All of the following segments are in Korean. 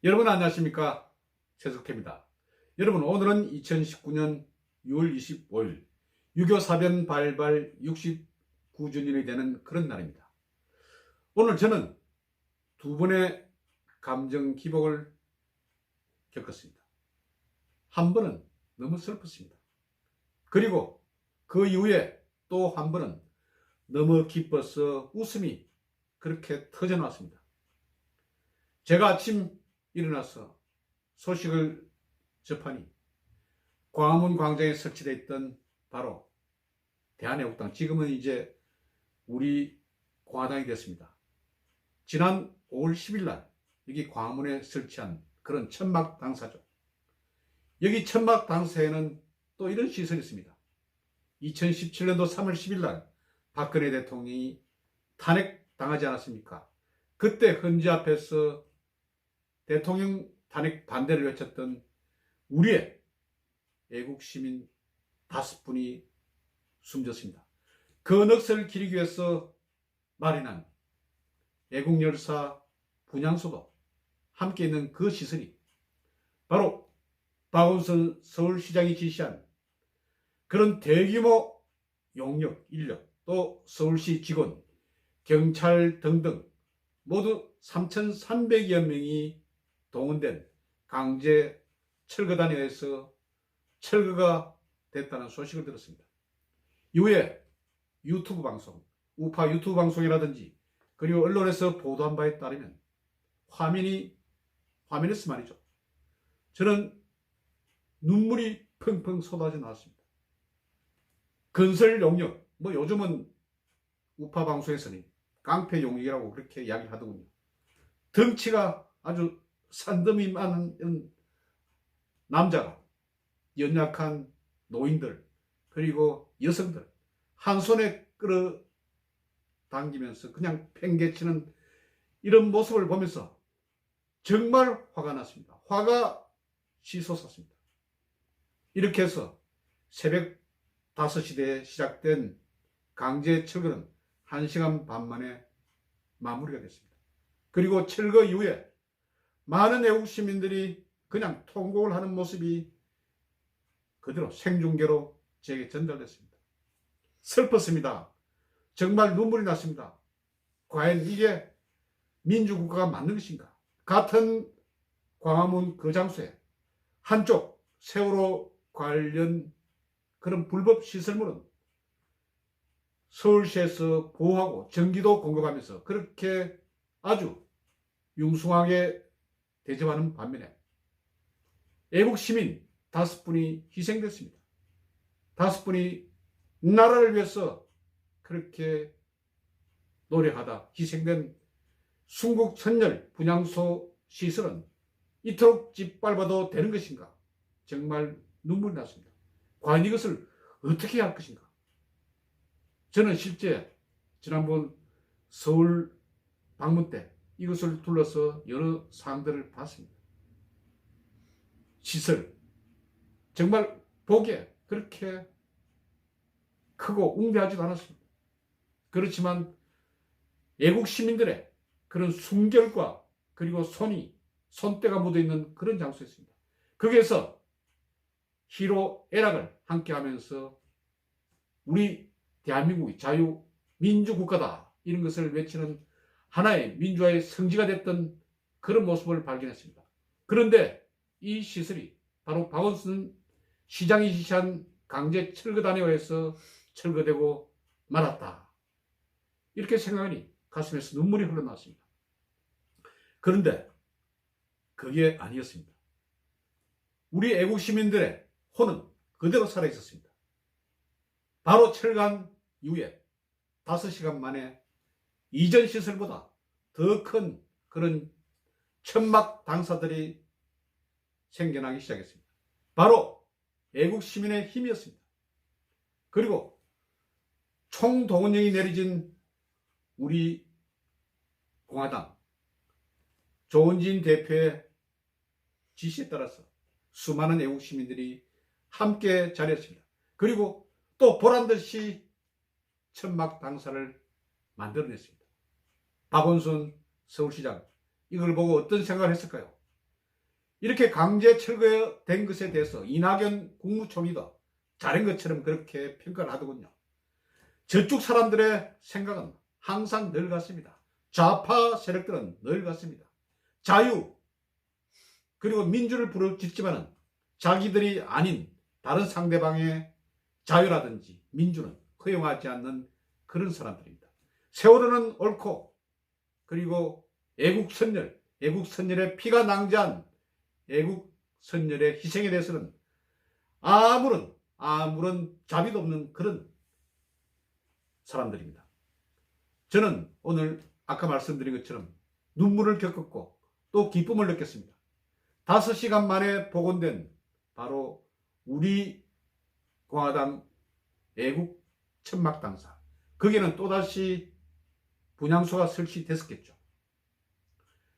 여러분 안녕하십니까? 최석태입니다. 여러분 오늘은 2019년 6월 25일 6.25 사변 발발 69주년이 되는 그런 날입니다. 오늘 저는 두 번의 감정 기복을 겪었습니다. 한 번은 너무 슬펐습니다. 그리고 그 이후에 또 한 번은 너무 기뻐서 웃음이 그렇게 터져나왔습니다. 제가 아침 일어나서 소식을 접하니 광화문 광장에 설치되어 있던 바로 대한애국당, 지금은 이제 우리 공화당이 됐습니다. 지난 5월 10일 날 여기 광화문에 설치한 그런 천막 당사죠. 여기 천막 당사에는 또 이런 시설이 있습니다. 2017년도 3월 10일 날 박근혜 대통령이 탄핵당하지 않았습니까? 그때 헌재 앞에서 대통령 탄핵 반대를 외쳤던 우리의 애국시민 5분이 숨졌습니다. 그 넋을 기리기 위해서 마련한 애국열사 분향소도 함께 있는 그 시설이 바로 박원순 서울시장이 지시한 그런 대규모 용역, 인력, 또 서울시 직원, 경찰 등등 모두 3,300여 명이 동원된 강제 철거단에 의해서 철거가 됐다는 소식을 들었습니다. 이후에 유튜브 방송, 우파 유튜브 방송이라든지 그리고 언론에서 보도한 바에 따르면 화면에서 말이죠. 저는 눈물이 펑펑 쏟아져 나왔습니다. 건설 용역, 요즘은 우파 방송에서는 깡패 용역이라고 그렇게 이야기하더군요. 덩치가 아주 산더미 많은 남자가 연약한 노인들 그리고 여성들 한 손에 끌어당기면서 그냥 팽개치는 이런 모습을 보면서 정말 화가 났습니다. 화가 치솟았습니다. 이렇게 해서 새벽 5시대에 시작된 강제 철거는 1시간 반 만에 마무리가 됐습니다. 그리고 철거 이후에 많은 애국 시민들이 그냥 통곡을 하는 모습이 그대로 생중계로 제게 전달됐습니다. 슬펐습니다. 정말 눈물이 났습니다. 과연 이게 민주국가가 맞는 것인가? 같은 광화문 그 장소에 한쪽 세월호 관련 그런 불법 시설물은 서울시에서 보호하고 전기도 공급하면서 그렇게 아주 융숭하게 대접하는 반면에 애국 시민 5분이 희생됐습니다. 5분이 나라를 위해서 그렇게 노력하다 희생된 순국선열 분향소 시설은 이토록 짓밟아도 되는 것인가? 정말 눈물이 났습니다. 과연 이것을 어떻게 해야 할 것인가? 저는 실제 지난번 서울 방문 때 이것을 둘러서 여러 사항들을 봤습니다. 시설 정말 보기에 그렇게 크고 웅대하지도 않았습니다. 그렇지만 애국 시민들의 그런 순결과 그리고 손때가 묻어있는 그런 장소였습니다. 거기에서 희로애락을 함께하면서 우리 대한민국이 자유민주국가다 이런 것을 외치는 하나의 민주화의 성지가 됐던 그런 모습을 발견했습니다. 그런데 이 시설이 바로 박원순 시장이 지시한 강제 철거단에 의해서 철거되고 말았다. 이렇게 생각하니 가슴에서 눈물이 흘러나왔습니다. 그런데 그게 아니었습니다. 우리 애국 시민들의 혼은 그대로 살아있었습니다. 바로 철거한 이후에 5시간 만에 이전 시설보다 더 큰 그런 천막 당사들이 생겨나기 시작했습니다. 바로 애국 시민의 힘이었습니다. 그리고 총동원령이 내려진 우리 공화당 조은진 대표의 지시에 따라서 수많은 애국 시민들이 함께 자리했습니다. 그리고 또 보란듯이 천막 당사를 만들어냈습니다. 박원순 서울시장 이걸 보고 어떤 생각을 했을까요? 이렇게 강제 철거된 것에 대해서 이낙연 국무총리도 잘한 것처럼 그렇게 평가를 하더군요. 저쪽 사람들의 생각은 항상 늘 같습니다. 좌파 세력들은 늘 같습니다. 자유 그리고 민주를 부르짖지만은 자기들이 아닌 다른 상대방의 자유라든지 민주는 허용하지 않는 그런 사람들입니다. 세월호는 옳고 그리고 애국선열의 피가 낭자한 애국선열의 희생에 대해서는 아무런 자비도 없는 그런 사람들입니다. 저는 오늘 아까 말씀드린 것처럼 눈물을 겪었고 또 기쁨을 느꼈습니다. 5시간 만에 복원된 바로 우리 공화당 애국 천막당사, 거기에는 또다시 분향소가 설치됐었겠죠.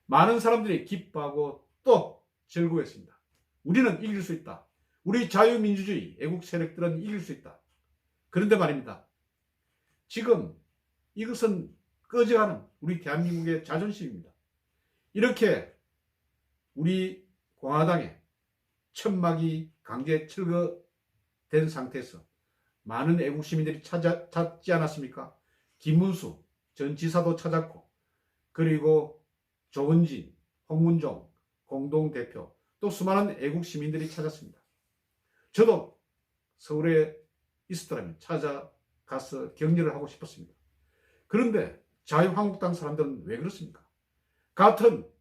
많은 사람들이 기뻐하고 또 즐거워했습니다. 우리는 이길 수 있다. 우리 자유민주주의 애국 세력들은 이길 수 있다. 그런데 말입니다. 지금 이것은 꺼져가는 우리 대한민국의 자존심입니다. 이렇게 우리 공화당의 천막이 강제 철거된 상태에서 많은 애국 시민들이 찾지 않았습니까? 김문수 전 지사도 찾았고, 그리고 조은진, 홍문종 공동대표, 또 수많은 애국 시민들이 찾았습니다. 저도 서울에 있었더라면 찾아가서 격려를 하고 싶었습니다. 그런데 자유한국당 사람들은 왜 그렇습니까? 같은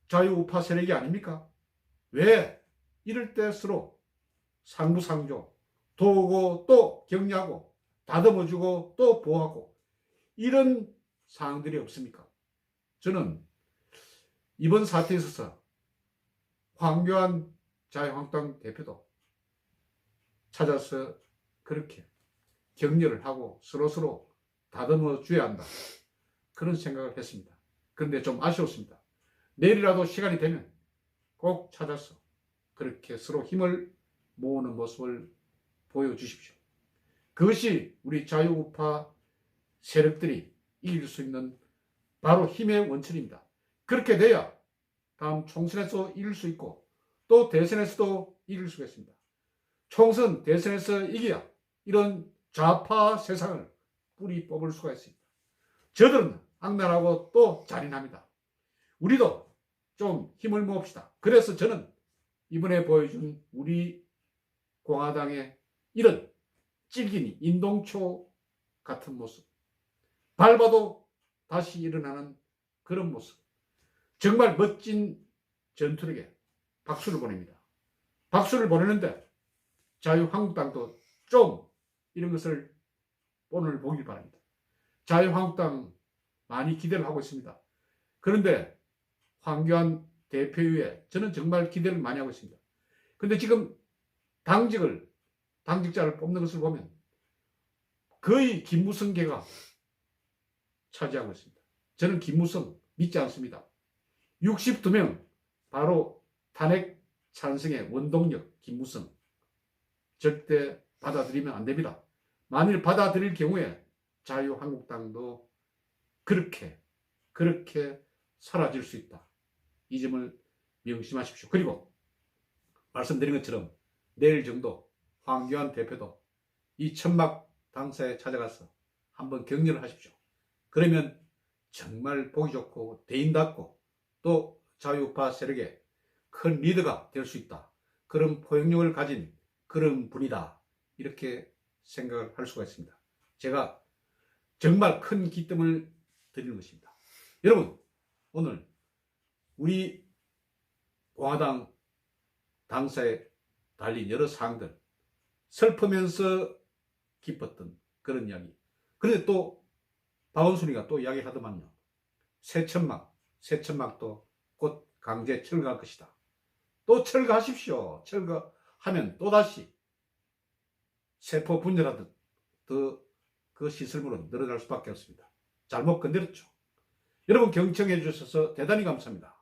자유우파 세력이 아닙니까? 왜 이럴 때 서로 상부상조, 도우고 또 격려하고 다듬어주고 또 보호하고 이런 사항들이 없습니까? 저는 이번 사태에 있어서 황교안 자유한국당 대표도 찾아서 그렇게 격려를 하고 서로서로 다듬어 줘야 한다, 그런 생각을 했습니다. 그런데 좀 아쉬웠습니다. 내일이라도 시간이 되면 꼭 찾아서 그렇게 서로 힘을 모으는 모습을 보여주십시오. 그것이 우리 자유우파 세력들이 이길 수 있는 바로 힘의 원천입니다. 그렇게 돼야 다음 총선에서 이길 수 있고 또 대선에서도 이길 수가 있습니다. 총선, 대선에서 이겨야 이런 좌파 세상을 뿌리 뽑을 수가 있습니다. 저들은 악랄하고 또 잔인합니다. 우리도 좀 힘을 모읍시다. 그래서 저는 이번에 보여준 우리 공화당의 이런 찔기니 인동초 같은 모습, 밟아도 다시 일어나는 그런 모습, 정말 멋진 전투력에 박수를 보냅니다. 박수를 보내는데 자유한국당도 좀 이런 것을 오늘 보길 바랍니다. 자유한국당 많이 기대를 하고 있습니다. 그런데 황교안 대표 위에 저는 정말 기대를 많이 하고 있습니다. 그런데 지금 당직자를 뽑는 것을 보면 거의 김무성계가 차지하고 있습니다. 저는 김무성 믿지 않습니다. 62명 바로 탄핵 찬성의 원동력 김무성 절대 받아들이면 안 됩니다. 만일 받아들일 경우에 자유한국당도 그렇게 사라질 수 있다. 이 점을 명심하십시오. 그리고 말씀드린 것처럼 내일 정도 황교안 대표도 이 천막 당사에 찾아가서 한번 격려를 하십시오. 그러면 정말 보기 좋고 대인답고 또 자유우파 세력의 큰 리더가 될 수 있다. 그런 포용력을 가진 그런 분이다. 이렇게 생각을 할 수가 있습니다. 제가 정말 큰 기쁨을 드리는 것입니다. 여러분, 오늘 우리 공화당 당사에 달린 여러 사항들, 슬프면서 기뻤던 그런 이야기. 그런데 또 박원순이가 또 이야기하더만요. 새 천막도 곧 강제 철거할 것이다. 또 철거하십시오. 철거하면 또다시 세포 분열하듯 더 그 시설물은 늘어날 수밖에 없습니다. 잘못 건드렸죠. 여러분 경청해 주셔서 대단히 감사합니다.